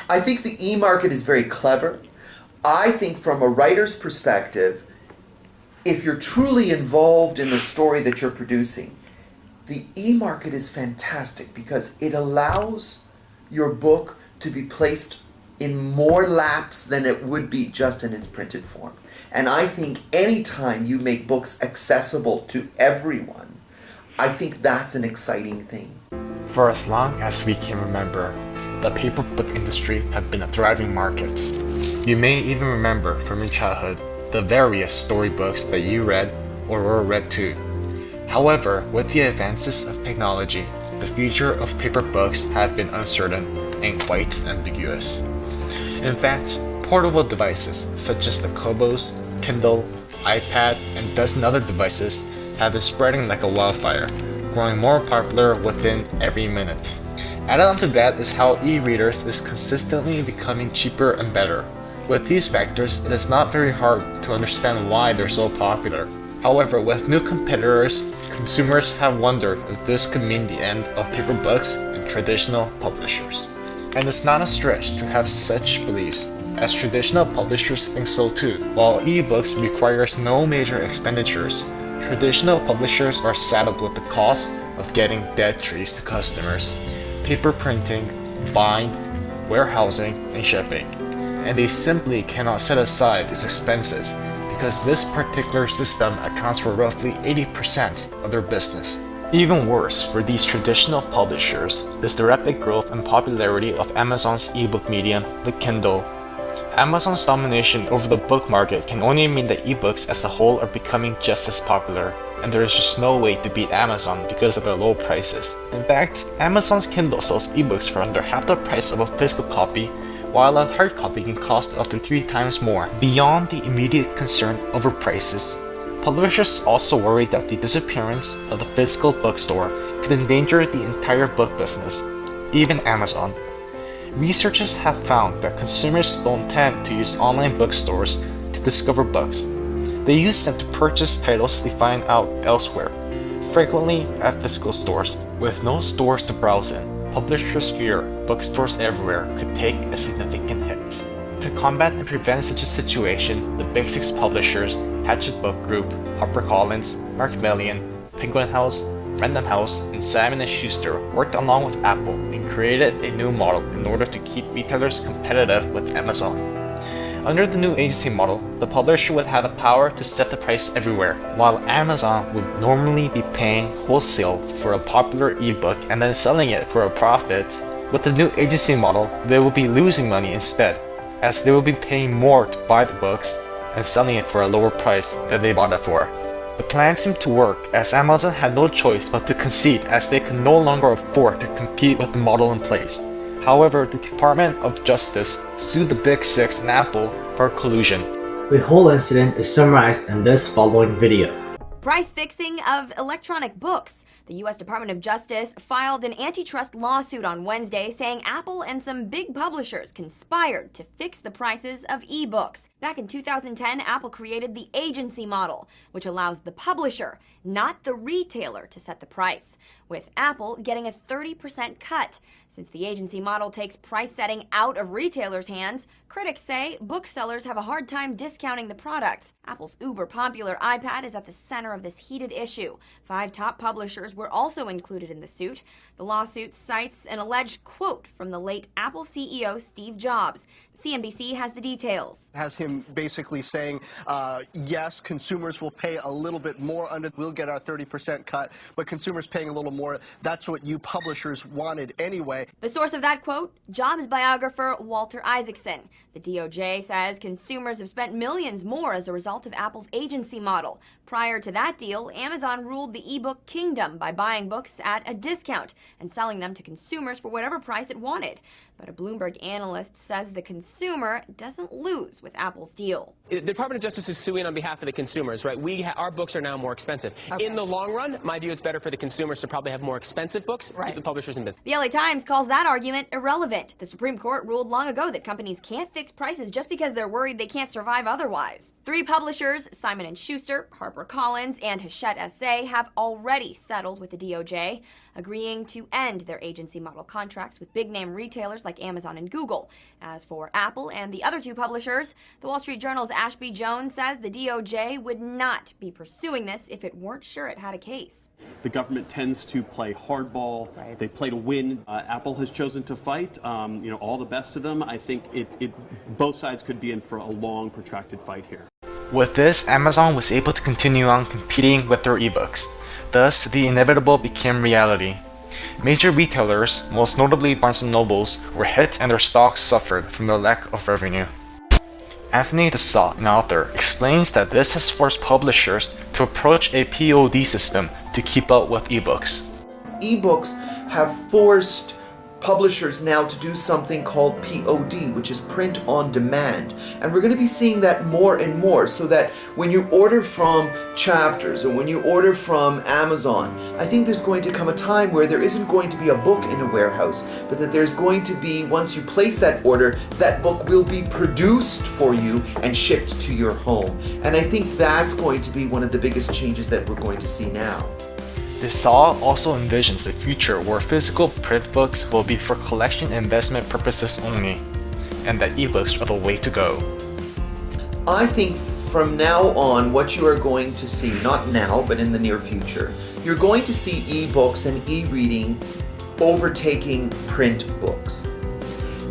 I think the e-market is very clever. I think from a writer's perspective, if you're truly involved in the story that you're producing, the e-market is fantastic because it allows your book to be placed in more laps than it would be just in its printed form. And I think anytime you make books accessible to everyone, I think that's an exciting thing. For as long as we can remember, the paper book industry has been a thriving market. You may even remember from your childhood the various storybooks that you read or were read to. However, with the advances of technology, the future of paper books has been uncertain and quite ambiguous. In fact, portable devices such as the Kobos, Kindle, iPad, and a dozen other devices have been spreading like a wildfire, growing more popular within every minute. Added onto that is how e-readers is consistently becoming cheaper and better. With these factors, it is not very hard to understand why they're so popular. However, with new competitors, consumers have wondered if this could mean the end of paper books and traditional publishers. And it's not a stretch to have such beliefs, as traditional publishers think so too. While ebooks requires no major expenditures, traditional publishers are saddled with the cost of getting dead trees to customers, paper printing, buying, warehousing, and shipping. And they simply cannot set aside these expenses because this particular system accounts for roughly 80% of their business. Even worse for these traditional publishers is the rapid growth and popularity of Amazon's ebook medium, the Kindle. Amazon's domination over the book market can only mean that ebooks as a whole are becoming just as popular, and there is just no way to beat Amazon because of their low prices. In fact, Amazon's Kindle sells ebooks for under half the price of a physical copy, while a hard copy can cost up to 3 times more. Beyond the immediate concern over prices, publishers also worry that the disappearance of the physical bookstore could endanger the entire book business, even Amazon. Researchers have found that consumers don't tend to use online bookstores to discover books. They use them to purchase titles they find out elsewhere, frequently at physical stores. With no stores to browse in, publishers fear bookstores everywhere could take a significant hit. To combat and prevent such a situation, the Big Six publishers, Hachette Book Group, HarperCollins, Macmillan, Penguin House, Random House, and Simon & Schuster worked along with Apple and created a new model in order to keep retailers competitive with Amazon. Under the new agency model, the publisher would have the power to set the price everywhere, while Amazon would normally be paying wholesale for a popular ebook and then selling it for a profit. With the new agency model, they will be losing money instead, as they will be paying more to buy the books and selling it for a lower price than they bought it for. The plan seemed to work, as Amazon had no choice but to concede, as they could no longer afford to compete with the model in place. However, the Department of Justice sued the Big Six and Apple for collusion. The whole incident is summarized in this following video. Price fixing of electronic books. The U.S. Department of Justice filed an antitrust lawsuit on Wednesday saying Apple and some big publishers conspired to fix the prices of ebooks. Back in 2010, Apple created the agency model, which allows the publisher, not the retailer, to set the price, with Apple getting a 30% cut. Since the agency model takes price setting out of retailers' hands, critics say booksellers have a hard time discounting the products. Apple's uber-popular iPad is at the center of this heated issue. 5 top publishers were also included in the suit. The lawsuit cites an alleged quote from the late Apple CEO Steve Jobs. CNBC has the details. Has him basically saying, yes, consumers will pay a little bit more we'll get our 30% cut, but consumers paying a little more, that's what you publishers wanted anyway. The source of that quote, Jobs biographer Walter Isaacson. The DOJ says consumers have spent millions more as a result of Apple's agency model. Prior to that deal, Amazon ruled the ebook kingdom by buying books at a discount and selling them to consumers for whatever price it wanted. But a Bloomberg analyst says the consumer doesn't lose with Apple's deal. The Department of Justice is suing on behalf of the consumers, right? Our books are now more expensive. In the long run, my view, it's better for the consumers to probably have more expensive books, keep the publishers in business. The LA Times calls that argument irrelevant. The Supreme Court ruled long ago that companies can't fix prices just because they're worried they can't survive otherwise. 3 publishers, Simon & Schuster, HarperCollins, and Hachette SA, have already settled with the DOJ, agreeing to end their agency model contracts with big-name retailers like Amazon and Google. As for Apple and the other 2 publishers, the Wall Street Journal's Ashby Jones says the DOJ would not be pursuing this if it weren't sure it had a case. The government tends to play hardball. They play to win. Apple has chosen to fight. All the best to them. I think both sides could be in for a long, protracted fight here. With this, Amazon was able to continue on competing with their ebooks. Thus, the inevitable became reality. Major retailers, most notably Barnes & Nobles, were hit and their stocks suffered from the lack of revenue. Anthony DeSalle, an author, explains that this has forced publishers to approach a POD system to keep up with ebooks. Ebooks have forced publishers now to do something called POD, which is print on demand. And we're going to be seeing that more and more, so that when you order from Chapters or when you order from Amazon, I think there's going to come a time where there isn't going to be a book in a warehouse, but that there's going to be, once you place that order, that book will be produced for you and shipped to your home. And I think that's going to be one of the biggest changes that we're going to see now. DeSalle also envisions a future where physical print books will be for collection and investment purposes only, and that ebooks are the way to go. I think from now on, what you are going to see, not now, but in the near future, you're going to see ebooks and e-reading overtaking print books.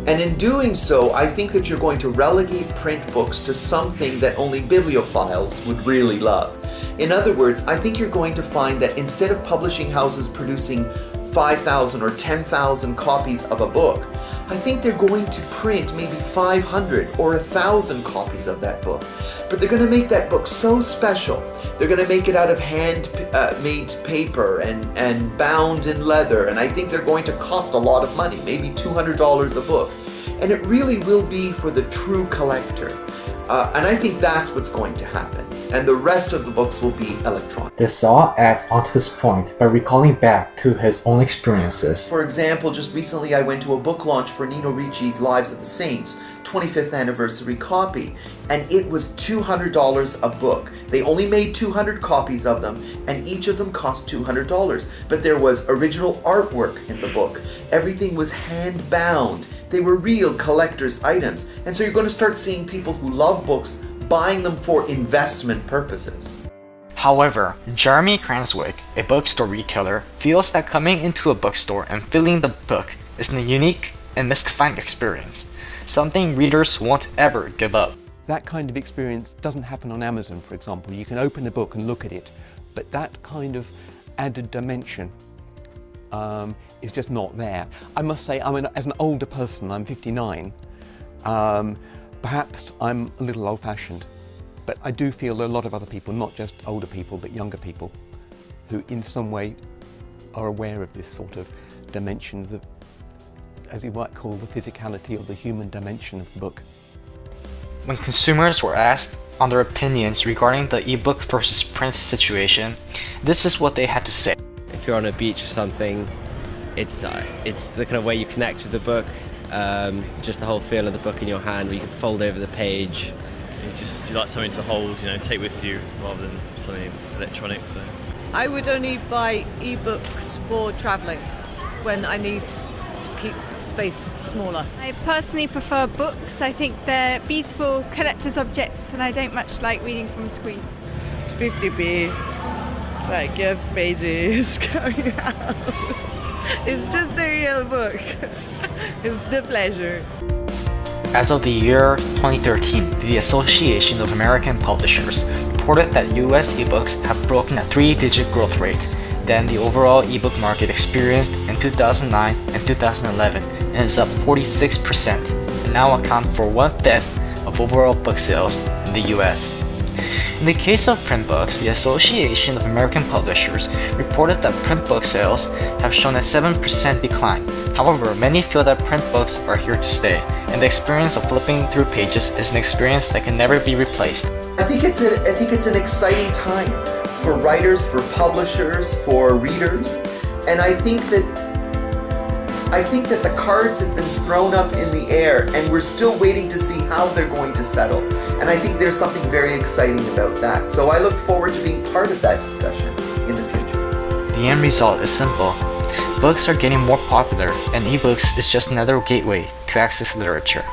And in doing so, I think that you're going to relegate print books to something that only bibliophiles would really love. In other words, I think you're going to find that instead of publishing houses producing 5,000 or 10,000 copies of a book, I think they're going to print maybe 500 or 1,000 copies of that book. But they're going to make that book so special. They're going to make it out of hand-made paper and bound in leather, and I think they're going to cost a lot of money, maybe $200 a book. And it really will be for the true collector. And I think that's what's going to happen. And the rest of the books will be electronic. DeSalle adds onto this point by recalling back to his own experiences. For example, just recently I went to a book launch for Nino Ricci's Lives of the Saints, 25th anniversary copy, and it was $200 a book. They only made 200 copies of them, and each of them cost $200. But there was original artwork in the book. Everything was hand-bound. They were real collector's items. And so you're going to start seeing people who love books buying them for investment purposes. However, Jeremy Cranswick, a bookstore retailer, feels that coming into a bookstore and feeling the book is a unique and mystifying experience, something readers won't ever give up. That kind of experience doesn't happen on Amazon, for example. You can open the book and look at it, but that kind of added dimension is just not there. I must say, as an older person, I'm 59, perhaps I'm a little old-fashioned, but I do feel a lot of other people, not just older people, but younger people, who in some way are aware of this sort of dimension, as you might call the physicality or the human dimension of the book. When consumers were asked on their opinions regarding the ebook versus print situation, this is what they had to say. If you're on a beach or something, it's the kind of way you connect with the book, just the whole feel of the book in your hand, where you can fold over the page. You like something to hold, take with you rather than something electronic. So I would only buy ebooks for travelling when I need to keep space smaller. I personally prefer books. I think they're beautiful collector's objects and I don't much like reading from a screen. It's 50p. It's like you have pages coming out. It's just a real book. It's the pleasure. As of the year 2013, the Association of American Publishers reported that US ebooks have broken a 3-digit growth rate than the overall ebook market experienced in 2009 and 2011, and is up 46% and now account for 1/5 of overall book sales in the US. In the case of print books, the Association of American Publishers reported that print book sales have shown a 7% decline. However, many feel that print books are here to stay, and the experience of flipping through pages is an experience that can never be replaced. I think it's an exciting time for writers, for publishers, for readers. And I think that the cards have been thrown up in the air and we're still waiting to see how they're going to settle. And I think there's something very exciting about that. So I look forward to being part of that discussion in the future. The end result is simple. Books are getting more popular, and ebooks is just another gateway to access literature.